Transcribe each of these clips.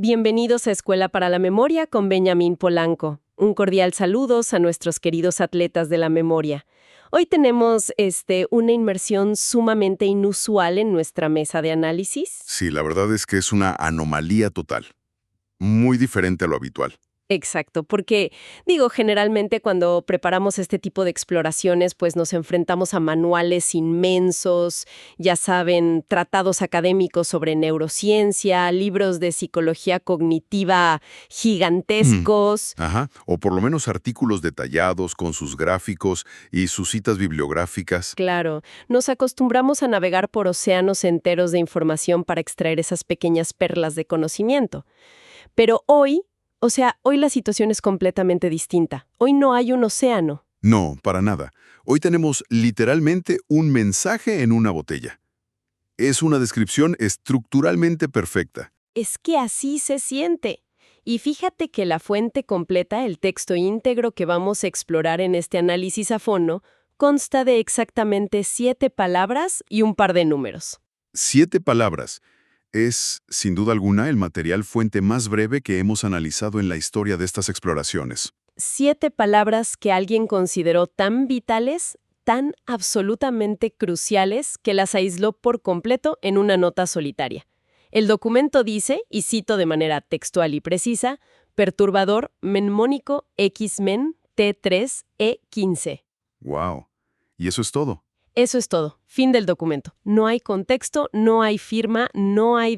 Bienvenidos a Escuela para la Memoria con Benjamín Polanco. Un cordial saludos a nuestros queridos atletas de la memoria. Hoy tenemos una inmersión sumamente inusual en nuestra mesa de análisis. Sí, la verdad es que es una anomalía total. Muy diferente a lo habitual. Exacto, porque, generalmente cuando preparamos este tipo de exploraciones, pues nos enfrentamos a manuales inmensos, ya saben, tratados académicos sobre neurociencia, libros de psicología cognitiva gigantescos. Ajá. O por lo menos artículos detallados con sus gráficos y sus citas bibliográficas. Claro, nos acostumbramos a navegar por océanos enteros de información para extraer esas pequeñas perlas de conocimiento. Pero hoy la situación es completamente distinta. Hoy no hay un océano. No, para nada. Hoy tenemos literalmente un mensaje en una botella. Es una descripción estructuralmente perfecta. Es que así se siente. Y fíjate que la fuente completa, el texto íntegro que vamos a explorar en este análisis a fondo, consta de exactamente 7 palabras y un par de números. 7 palabras. Es, sin duda alguna, el material fuente más breve que hemos analizado en la historia de estas exploraciones. 7 palabras que alguien consideró tan vitales, tan absolutamente cruciales, que las aisló por completo en una nota solitaria. El documento dice, y cito de manera textual y precisa, perturbador mnemónico X-Men T3E15. ¡Wow! ¿Y eso es todo? Eso es todo. Fin del documento. No hay contexto, no hay firma, no hay,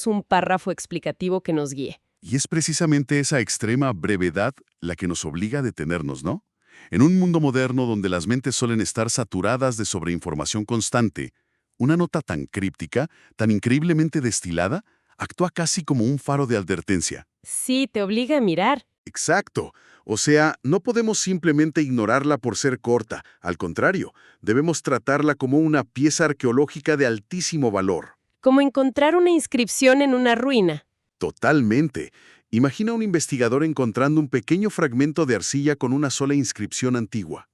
un párrafo explicativo que nos guíe. Y es precisamente esa extrema brevedad la que nos obliga a detenernos, ¿no? En un mundo moderno donde las mentes suelen estar saturadas de sobreinformación constante, una nota tan críptica, tan increíblemente destilada, actúa casi como un faro de advertencia. Sí, te obliga a mirar. Exacto. O sea, no podemos simplemente ignorarla por ser corta. Al contrario, debemos tratarla como una pieza arqueológica de altísimo valor. Como encontrar una inscripción en una ruina. Totalmente. Imagina a un investigador encontrando un pequeño fragmento de arcilla con una sola inscripción antigua.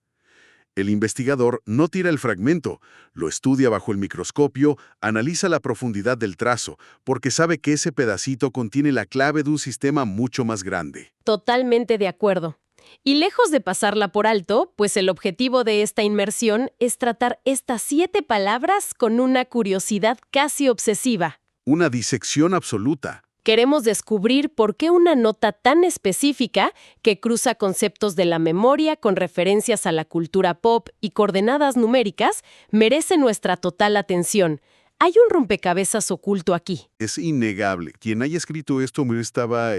El investigador no tira el fragmento, lo estudia bajo el microscopio, analiza la profundidad del trazo, porque sabe que ese pedacito contiene la clave de un sistema mucho más grande. Totalmente de acuerdo. Y lejos de pasarla por alto, pues el objetivo de esta inmersión es tratar estas 7 palabras con una curiosidad casi obsesiva. Una disección absoluta. Queremos descubrir por qué una nota tan específica, que cruza conceptos de la memoria con referencias a la cultura pop y coordenadas numéricas, merece nuestra total atención. Hay un rompecabezas oculto aquí. Es innegable. Quien haya escrito esto no estaba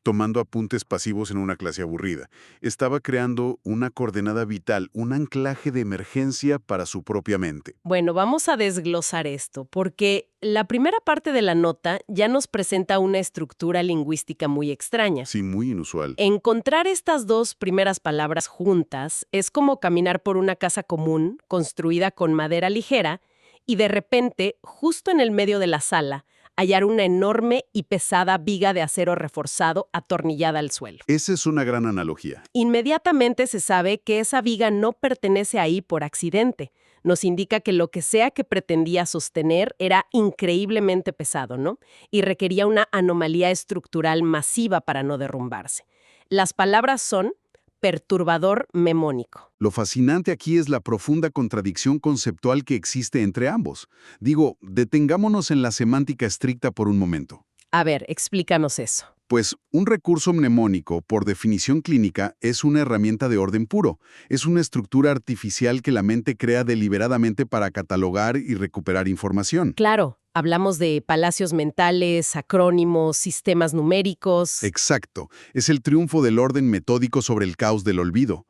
tomando apuntes pasivos en una clase aburrida. Estaba creando una coordenada vital, un anclaje de emergencia para su propia mente. Bueno, vamos a desglosar esto, porque la primera parte de la nota ya nos presenta una estructura lingüística muy extraña. Sí, muy inusual. Encontrar estas 2 primeras palabras juntas es como caminar por una casa común, construida con madera ligera, y de repente, justo en el medio de la sala, hallar una enorme y pesada viga de acero reforzado atornillada al suelo. Esa es una gran analogía. Inmediatamente se sabe que esa viga no pertenece ahí por accidente. Nos indica que lo que sea que pretendía sostener era increíblemente pesado, ¿no? Y requería una anomalía estructural masiva para no derrumbarse. Las palabras son perturbador mnemónico. Lo fascinante aquí es la profunda contradicción conceptual que existe entre ambos. Digo, detengámonos en la semántica estricta por un momento. A ver, explícanos eso. Pues un recurso mnemónico, por definición clínica, es una herramienta de orden puro. Es una estructura artificial que la mente crea deliberadamente para catalogar y recuperar información. Claro, hablamos de palacios mentales, acrónimos, sistemas numéricos. Exacto. Es el triunfo del orden metódico sobre el caos del olvido.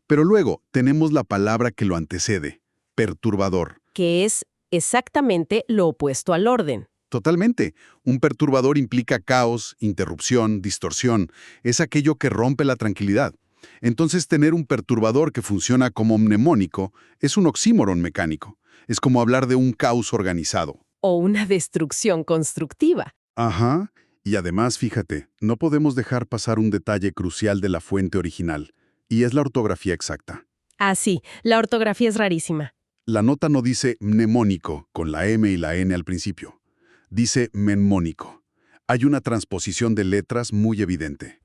Pero luego tenemos la palabra que lo antecede, perturbador. Que es exactamente lo opuesto al orden. Totalmente. Un perturbador implica caos, interrupción, distorsión. Es aquello que rompe la tranquilidad. Entonces, tener un perturbador que funciona como mnemónico es un oxímoron mecánico. Es como hablar de un caos organizado. O una destrucción constructiva. Ajá. Y además, fíjate, no podemos dejar pasar un detalle crucial de la fuente original, y es la ortografía exacta. Ah, sí, la ortografía es rarísima. La nota no dice mnemónico, con la M y la N al principio. Dice mnemónico. Hay una transposición de letras muy evidente.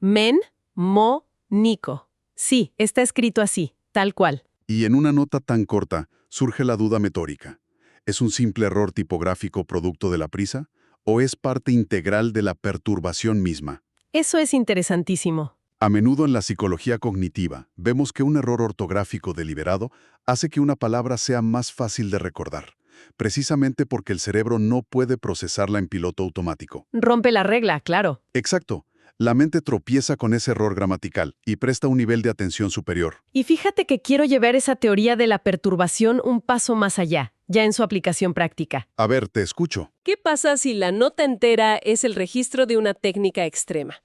Nico. Sí, está escrito así, tal cual. Y en una nota tan corta surge la duda metórica. ¿Es un simple error tipográfico producto de la prisa? ¿O es parte integral de la perturbación misma? Eso es interesantísimo. A menudo en la psicología cognitiva vemos que un error ortográfico deliberado hace que una palabra sea más fácil de recordar, precisamente porque el cerebro no puede procesarla en piloto automático. Rompe la regla, claro. Exacto. La mente tropieza con ese error gramatical y presta un nivel de atención superior. Y fíjate que quiero llevar esa teoría de la perturbación un paso más allá, ya en su aplicación práctica. A ver, te escucho. ¿Qué pasa si la nota entera es el registro de una técnica extrema?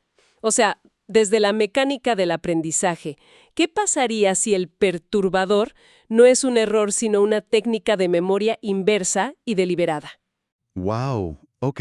O sea, desde la mecánica del aprendizaje, ¿qué pasaría si el perturbador no es un error sino una técnica de memoria inversa y deliberada? ¡Wow! Ok.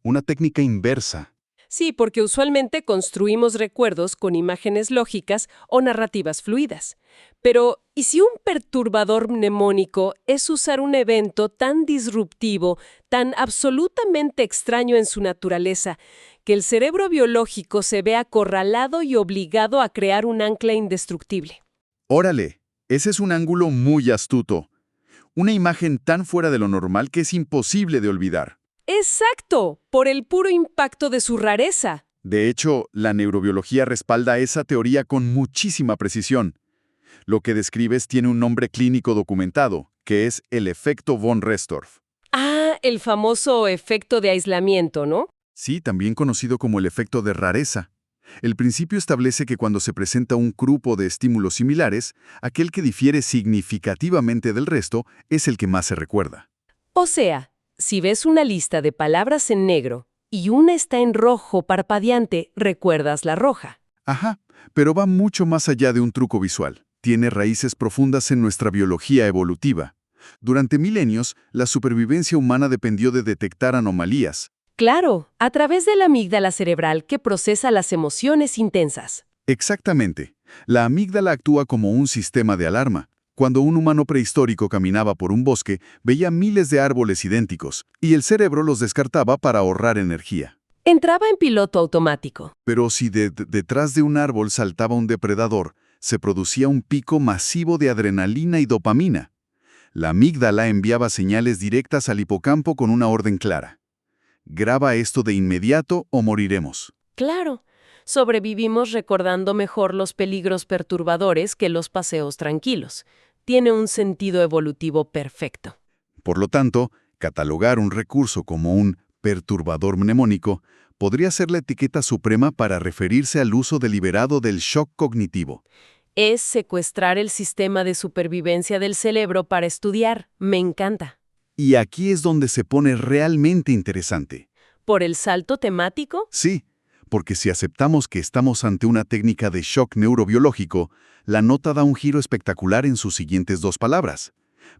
Una técnica inversa. Sí, porque usualmente construimos recuerdos con imágenes lógicas o narrativas fluidas. Pero, ¿y si un perturbador mnemónico es usar un evento tan disruptivo, tan absolutamente extraño en su naturaleza, que el cerebro biológico se ve acorralado y obligado a crear un ancla indestructible? Órale, ese es un ángulo muy astuto. Una imagen tan fuera de lo normal que es imposible de olvidar. ¡Exacto! Por el puro impacto de su rareza. De hecho, la neurobiología respalda esa teoría con muchísima precisión. Lo que describes tiene un nombre clínico documentado, que es el efecto von Restorff. Ah, el famoso efecto de aislamiento, ¿no? Sí, también conocido como el efecto de rareza. El principio establece que cuando se presenta un grupo de estímulos similares, aquel que difiere significativamente del resto es el que más se recuerda. O sea, si ves una lista de palabras en negro y una está en rojo parpadeante, recuerdas la roja. Ajá, pero va mucho más allá de un truco visual. Tiene raíces profundas en nuestra biología evolutiva. Durante milenios, la supervivencia humana dependió de detectar anomalías. Claro, a través de la amígdala cerebral que procesa las emociones intensas. Exactamente. La amígdala actúa como un sistema de alarma. Cuando un humano prehistórico caminaba por un bosque, veía miles de árboles idénticos, y el cerebro los descartaba para ahorrar energía. Entraba en piloto automático. Pero si detrás de un árbol saltaba un depredador, se producía un pico masivo de adrenalina y dopamina. La amígdala enviaba señales directas al hipocampo con una orden clara. Graba esto de inmediato o moriremos. Claro, sobrevivimos recordando mejor los peligros perturbadores que los paseos tranquilos. Tiene un sentido evolutivo perfecto. Por lo tanto, catalogar un recurso como un perturbador mnemónico podría ser la etiqueta suprema para referirse al uso deliberado del shock cognitivo. Es secuestrar el sistema de supervivencia del cerebro para estudiar. Me encanta. Y aquí es donde se pone realmente interesante. ¿Por el salto temático? Sí, porque si aceptamos que estamos ante una técnica de shock neurobiológico, la nota da un giro espectacular en sus siguientes dos palabras.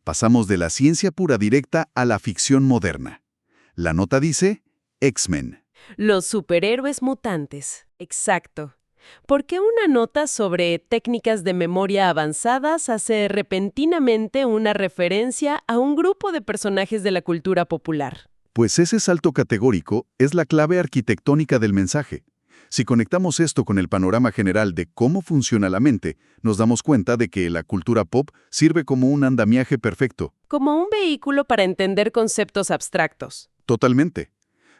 Pasamos de la ciencia pura directa a la ficción moderna. La nota dice X-Men. Los superhéroes mutantes. Exacto. ¿Por qué una nota sobre técnicas de memoria avanzadas hace repentinamente una referencia a un grupo de personajes de la cultura popular? Pues ese salto categórico es la clave arquitectónica del mensaje. Si conectamos esto con el panorama general de cómo funciona la mente, nos damos cuenta de que la cultura pop sirve como un andamiaje perfecto. Como un vehículo para entender conceptos abstractos. Totalmente.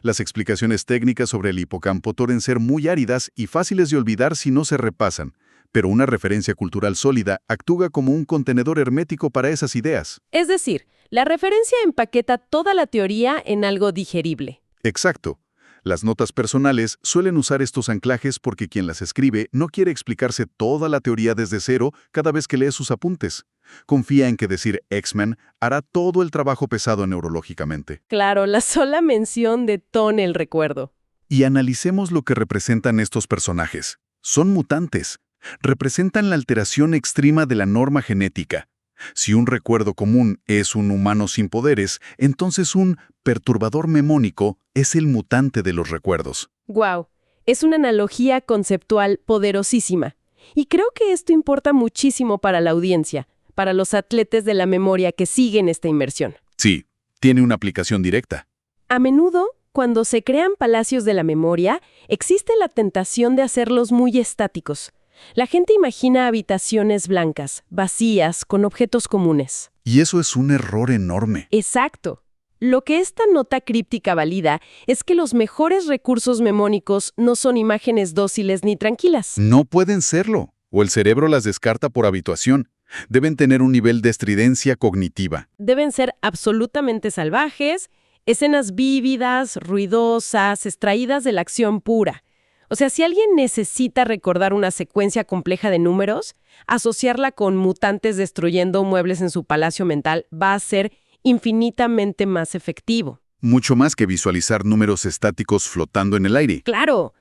Las explicaciones técnicas sobre el hipocampo pueden ser muy áridas y fáciles de olvidar si no se repasan, pero una referencia cultural sólida actúa como un contenedor hermético para esas ideas. Es decir, la referencia empaqueta toda la teoría en algo digerible. Exacto. Las notas personales suelen usar estos anclajes porque quien las escribe no quiere explicarse toda la teoría desde cero cada vez que lee sus apuntes. Confía en que decir X-Men hará todo el trabajo pesado neurológicamente. Claro, la sola mención detona el recuerdo. Y analicemos lo que representan estos personajes. Son mutantes. Representan la alteración extrema de la norma genética. Si un recuerdo común es un humano sin poderes, entonces un perturbador mnemónico es el mutante de los recuerdos. ¡Guau! Es una analogía conceptual poderosísima. Y creo que esto importa muchísimo para la audiencia, para los atletas de la memoria que siguen esta inmersión. Sí, tiene una aplicación directa. A menudo, cuando se crean palacios de la memoria, existe la tentación de hacerlos muy estáticos. La gente imagina habitaciones blancas, vacías, con objetos comunes. Y eso es un error enorme. Exacto. Lo que esta nota críptica valida es que los mejores recursos memónicos no son imágenes dóciles ni tranquilas. No pueden serlo, o el cerebro las descarta por habituación. Deben tener un nivel de estridencia cognitiva. Deben ser absolutamente salvajes, escenas vívidas, ruidosas, extraídas de la acción pura. O sea, si alguien necesita recordar una secuencia compleja de números, asociarla con mutantes destruyendo muebles en su palacio mental va a ser infinitamente más efectivo. Mucho más que visualizar números estáticos flotando en el aire. ¡Claro!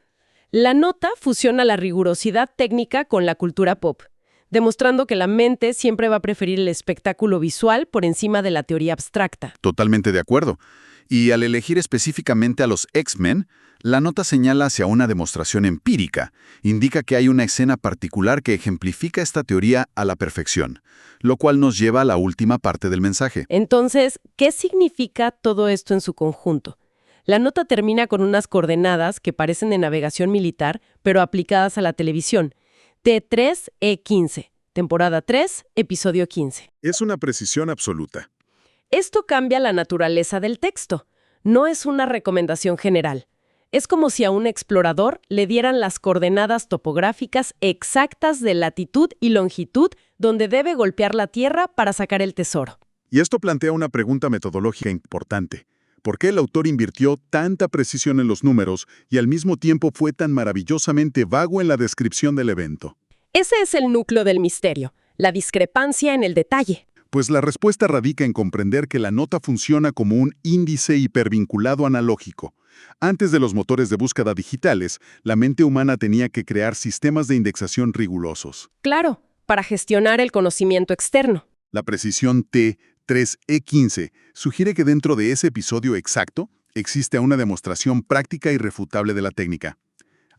La nota fusiona la rigurosidad técnica con la cultura pop, demostrando que la mente siempre va a preferir el espectáculo visual por encima de la teoría abstracta. Totalmente de acuerdo. Y al elegir específicamente a los X-Men, la nota señala hacia una demostración empírica. Indica que hay una escena particular que ejemplifica esta teoría a la perfección, lo cual nos lleva a la última parte del mensaje. Entonces, ¿qué significa todo esto en su conjunto? La nota termina con unas coordenadas que parecen de navegación militar, pero aplicadas a la televisión. T3E15, temporada 3, episodio 15. Es una precisión absoluta. Esto cambia la naturaleza del texto. No es una recomendación general. Es como si a un explorador le dieran las coordenadas topográficas exactas de latitud y longitud donde debe golpear la tierra para sacar el tesoro. Y esto plantea una pregunta metodológica importante. ¿Por qué el autor invirtió tanta precisión en los números y al mismo tiempo fue tan maravillosamente vago en la descripción del evento? Ese es el núcleo del misterio, la discrepancia en el detalle. Pues la respuesta radica en comprender que la nota funciona como un índice hipervinculado analógico. Antes de los motores de búsqueda digitales, la mente humana tenía que crear sistemas de indexación rigurosos. Claro, para gestionar el conocimiento externo. La precisión T3E15 sugiere que dentro de ese episodio exacto existe una demostración práctica y irrefutable de la técnica.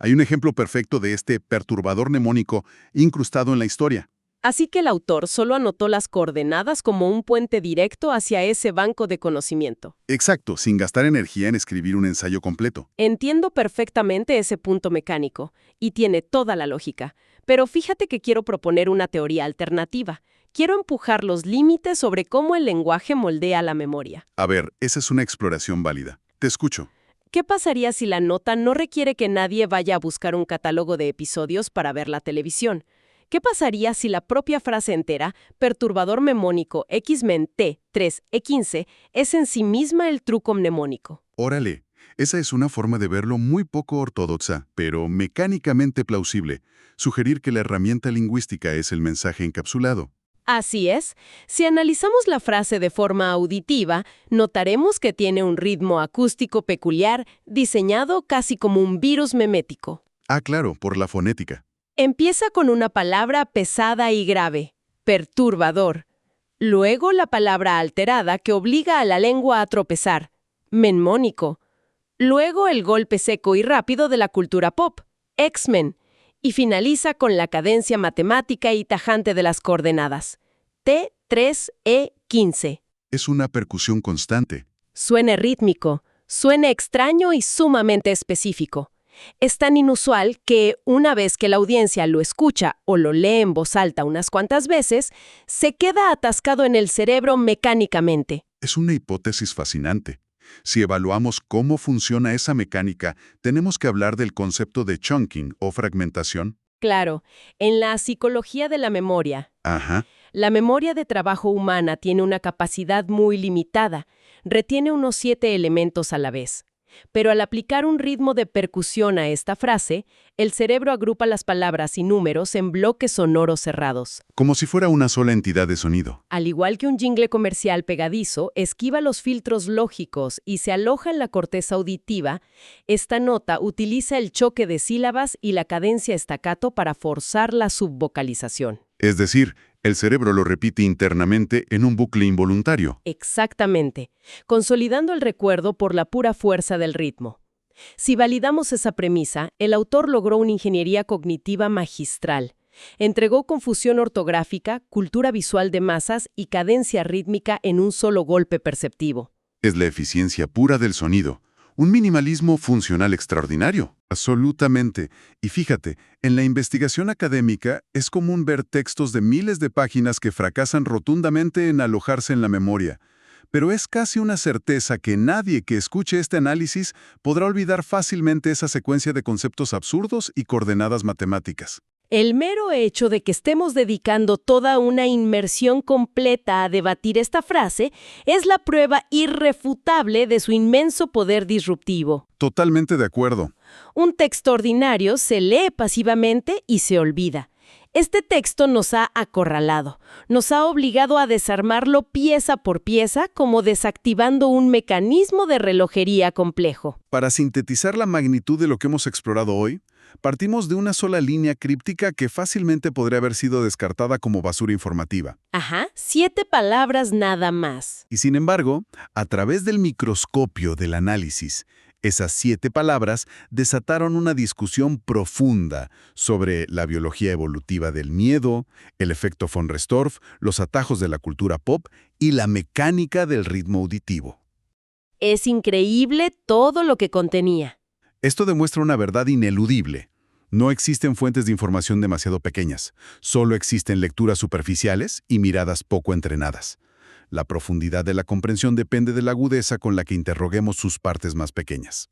Hay un ejemplo perfecto de este perturbador mnemónico incrustado en la historia. Así que el autor solo anotó las coordenadas como un puente directo hacia ese banco de conocimiento. Exacto, sin gastar energía en escribir un ensayo completo. Entiendo perfectamente ese punto mecánico, y tiene toda la lógica. Pero fíjate que quiero proponer una teoría alternativa. Quiero empujar los límites sobre cómo el lenguaje moldea la memoria. A ver, esa es una exploración válida. Te escucho. ¿Qué pasaría si la nota no requiere que nadie vaya a buscar un catálogo de episodios para ver la televisión? ¿Qué pasaría si la propia frase entera, perturbador mnemónico X-Men T3E15, es en sí misma el truco mnemónico? Órale, esa es una forma de verlo muy poco ortodoxa, pero mecánicamente plausible. Sugerir que la herramienta lingüística es el mensaje encapsulado. Así es. Si analizamos la frase de forma auditiva, notaremos que tiene un ritmo acústico peculiar, diseñado casi como un virus memético. Ah, claro, por la fonética. Empieza con una palabra pesada y grave, perturbador. Luego la palabra alterada que obliga a la lengua a tropezar, mnemónico. Luego el golpe seco y rápido de la cultura pop, X-Men. Y finaliza con la cadencia matemática y tajante de las coordenadas, T3E15. Es una percusión constante. Suena rítmico, suena extraño y sumamente específico. Es tan inusual que, una vez que la audiencia lo escucha o lo lee en voz alta unas cuantas veces, se queda atascado en el cerebro mecánicamente. Es una hipótesis fascinante. Si evaluamos cómo funciona esa mecánica, tenemos que hablar del concepto de chunking o fragmentación. Claro, en la psicología de la memoria, Ajá. la memoria de trabajo humana tiene una capacidad muy limitada, retiene unos 7 elementos a la vez. Pero al aplicar un ritmo de percusión a esta frase, el cerebro agrupa las palabras y números en bloques sonoros cerrados. Como si fuera una sola entidad de sonido. Al igual que un jingle comercial pegadizo, esquiva los filtros lógicos y se aloja en la corteza auditiva, esta nota utiliza el choque de sílabas y la cadencia staccato para forzar la subvocalización. Es decir, el cerebro lo repite internamente en un bucle involuntario. Exactamente, consolidando el recuerdo por la pura fuerza del ritmo. Si validamos esa premisa, el autor logró una ingeniería cognitiva magistral. Entregó confusión ortográfica, cultura visual de masas y cadencia rítmica en un solo golpe perceptivo. Es la eficiencia pura del sonido, Un minimalismo funcional extraordinario. Absolutamente. Y fíjate, en la investigación académica es común ver textos de miles de páginas que fracasan rotundamente en alojarse en la memoria. Pero es casi una certeza que nadie que escuche este análisis podrá olvidar fácilmente esa secuencia de conceptos absurdos y coordenadas matemáticas. El mero hecho de que estemos dedicando toda una inmersión completa a debatir esta frase es la prueba irrefutable de su inmenso poder disruptivo. Totalmente de acuerdo. Un texto ordinario se lee pasivamente y se olvida. Este texto nos ha acorralado, nos ha obligado a desarmarlo pieza por pieza como desactivando un mecanismo de relojería complejo. Para sintetizar la magnitud de lo que hemos explorado hoy, partimos de una sola línea críptica que fácilmente podría haber sido descartada como basura informativa. Ajá, 7 palabras nada más. Y sin embargo, a través del microscopio del análisis, esas 7 palabras desataron una discusión profunda sobre la biología evolutiva del miedo, el efecto von Restorff, los atajos de la cultura pop y la mecánica del ritmo auditivo. Es increíble todo lo que contenía. Esto demuestra una verdad ineludible. No existen fuentes de información demasiado pequeñas, solo existen lecturas superficiales y miradas poco entrenadas. La profundidad de la comprensión depende de la agudeza con la que interroguemos sus partes más pequeñas.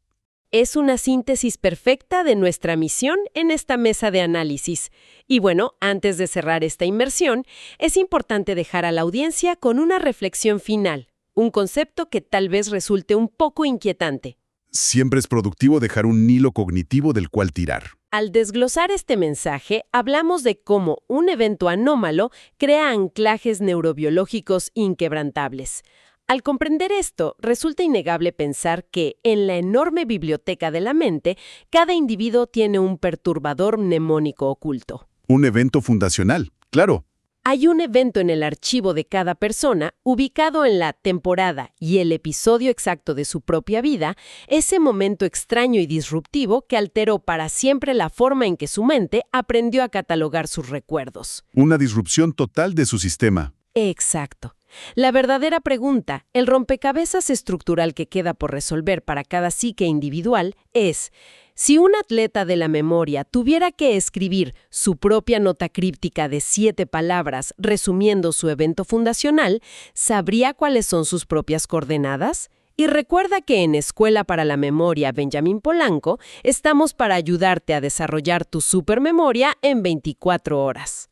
Es una síntesis perfecta de nuestra misión en esta mesa de análisis. Y bueno, antes de cerrar esta inmersión, es importante dejar a la audiencia con una reflexión final, un concepto que tal vez resulte un poco inquietante. Siempre es productivo dejar un hilo cognitivo del cual tirar. Al desglosar este mensaje, hablamos de cómo un evento anómalo crea anclajes neurobiológicos inquebrantables. Al comprender esto, resulta innegable pensar que, en la enorme biblioteca de la mente, cada individuo tiene un perturbador mnemónico oculto. Un evento fundacional, claro. Hay un evento en el archivo de cada persona, ubicado en la temporada y el episodio exacto de su propia vida, ese momento extraño y disruptivo que alteró para siempre la forma en que su mente aprendió a catalogar sus recuerdos. Una disrupción total de su sistema. Exacto. La verdadera pregunta, el rompecabezas estructural que queda por resolver para cada psique individual es: si un atleta de la memoria tuviera que escribir su propia nota críptica de 7 palabras resumiendo su evento fundacional, ¿sabría cuáles son sus propias coordenadas? Y recuerda que en Escuela para la Memoria Benjamín Polanco estamos para ayudarte a desarrollar tu supermemoria en 24 horas.